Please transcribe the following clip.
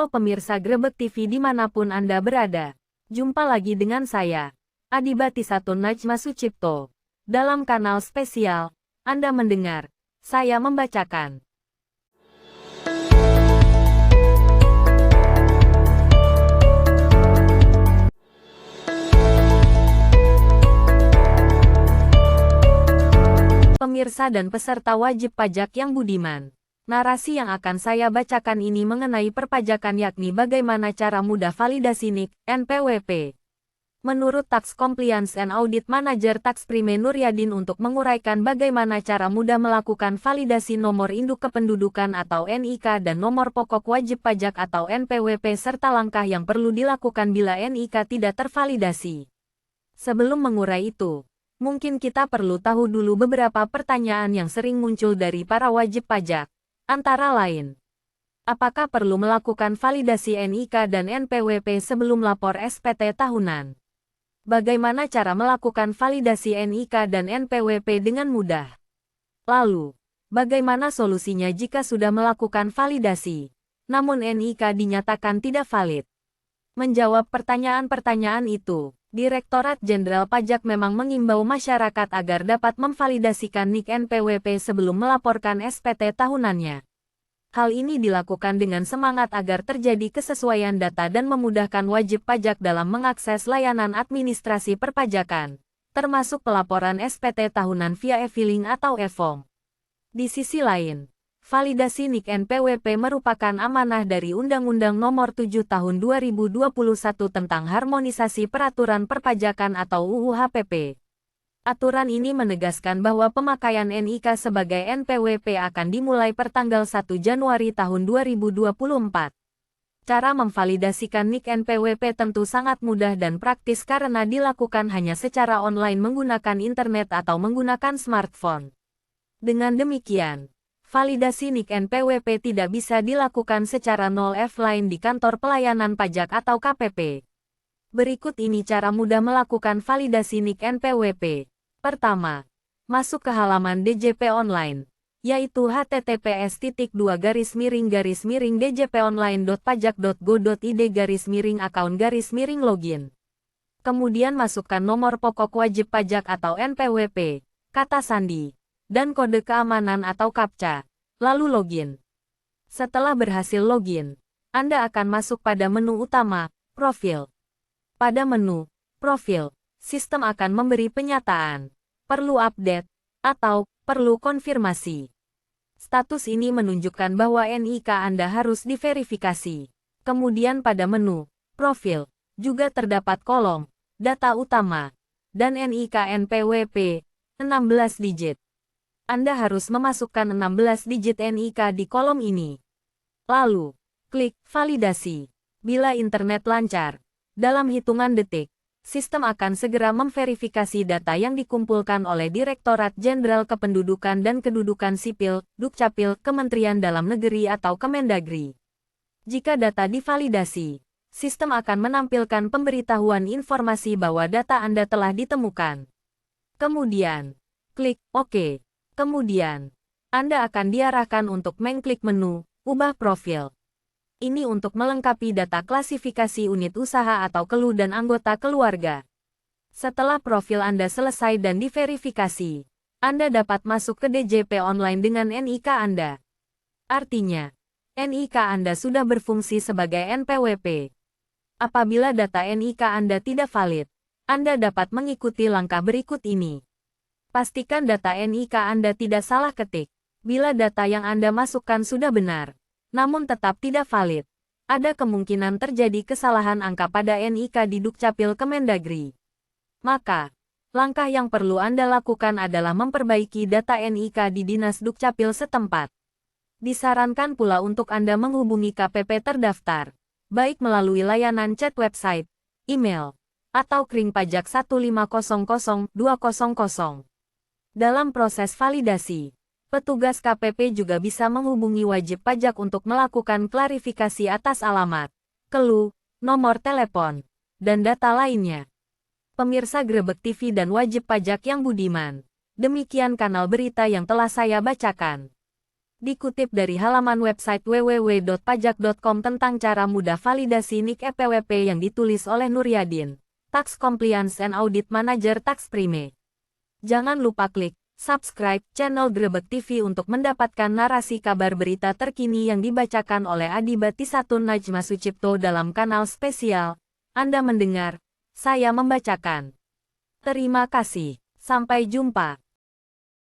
Halo pemirsa Grebek TV dimanapun Anda berada. Jumpa lagi dengan saya, Adibati Satun Najma Sucipto. Dalam kanal spesial, Anda mendengar, saya membacakan. Pemirsa dan peserta wajib pajak yang budiman. Narasi yang akan saya bacakan ini mengenai perpajakan yakni bagaimana cara mudah validasi NIK, NPWP. Menurut Tax Compliance and Audit Manager Tax Prime Nuryadin untuk menguraikan bagaimana cara mudah melakukan validasi nomor induk kependudukan atau NIK dan nomor pokok wajib pajak atau NPWP serta langkah yang perlu dilakukan bila NIK tidak tervalidasi. Sebelum mengurai itu, mungkin kita perlu tahu dulu beberapa pertanyaan yang sering muncul dari para wajib pajak. Antara lain, apakah perlu melakukan validasi NIK dan NPWP sebelum lapor SPT tahunan? Bagaimana cara melakukan validasi NIK dan NPWP dengan mudah? Lalu, bagaimana solusinya jika sudah melakukan validasi, namun NIK dinyatakan tidak valid? Menjawab pertanyaan-pertanyaan itu, Direktorat Jenderal Pajak memang mengimbau masyarakat agar dapat memvalidasikan NIK NPWP sebelum melaporkan SPT tahunannya. Hal ini dilakukan dengan semangat agar terjadi kesesuaian data dan memudahkan wajib pajak dalam mengakses layanan administrasi perpajakan, termasuk pelaporan SPT tahunan via e-filing atau e-form. Di sisi lain, validasi NIK NPWP merupakan amanah dari Undang-Undang Nomor 7 Tahun 2021 tentang Harmonisasi Peraturan Perpajakan atau UU HPP. Aturan ini menegaskan bahwa pemakaian NIK sebagai NPWP akan dimulai pertanggal 1 Januari tahun 2024. Cara memvalidasikan NIK NPWP tentu sangat mudah dan praktis karena dilakukan hanya secara online menggunakan internet atau menggunakan smartphone. Dengan demikian, validasi NIK NPWP tidak bisa dilakukan secara offline di kantor pelayanan pajak atau KPP. Berikut ini cara mudah melakukan validasi NIK NPWP. Pertama, masuk ke halaman DJP Online, yaitu https://djponline.pajak.go.id/account/login. Kemudian masukkan nomor pokok wajib pajak atau NPWP, kata sandi, dan kode keamanan atau CAPTCHA, lalu login. Setelah berhasil login, Anda akan masuk pada menu utama, Profil. Pada menu Profil, sistem akan memberi penyataan, perlu update, atau perlu konfirmasi. Status ini menunjukkan bahwa NIK Anda harus diverifikasi. Kemudian pada menu Profil, juga terdapat kolom Data Utama, dan NIK NPWP, 16 digit. Anda harus memasukkan 16 digit NIK di kolom ini. Lalu, klik Validasi. Bila internet lancar, dalam hitungan detik, sistem akan segera memverifikasi data yang dikumpulkan oleh Direktorat Jenderal Kependudukan dan Kedudukan Sipil, Dukcapil, Kementerian Dalam Negeri atau Kemendagri. Jika data divalidasi, sistem akan menampilkan pemberitahuan informasi bahwa data Anda telah ditemukan. Kemudian, klik OK. Kemudian, Anda akan diarahkan untuk mengklik menu Ubah Profil. Ini untuk melengkapi data klasifikasi unit usaha atau KELU dan anggota keluarga. Setelah profil Anda selesai dan diverifikasi, Anda dapat masuk ke DJP Online dengan NIK Anda. Artinya, NIK Anda sudah berfungsi sebagai NPWP. Apabila data NIK Anda tidak valid, Anda dapat mengikuti langkah berikut ini. Pastikan data NIK Anda tidak salah ketik. Bila data yang Anda masukkan sudah benar, namun tetap tidak valid, ada kemungkinan terjadi kesalahan angka pada NIK di Dukcapil Kemendagri. Maka, langkah yang perlu Anda lakukan adalah memperbaiki data NIK di Dinas Dukcapil setempat. Disarankan pula untuk Anda menghubungi KPP terdaftar, baik melalui layanan chat website, email, atau kring pajak 1500200. Dalam proses validasi, petugas KPP juga bisa menghubungi wajib pajak untuk melakukan klarifikasi atas alamat, KELU, nomor telepon, dan data lainnya. Pemirsa Grebek TV dan wajib pajak yang budiman, demikian kanal berita yang telah saya bacakan. Dikutip dari halaman website www.pajak.com tentang cara mudah validasi NIK EPWP yang ditulis oleh Nuryadin, Tax Compliance and Audit Manager Tax Prime. Jangan lupa klik subscribe channel Grebek TV untuk mendapatkan narasi kabar berita terkini yang dibacakan oleh Adibatisatun Najma Sucipto dalam kanal spesial. Anda mendengar, saya membacakan. Terima kasih. Sampai jumpa.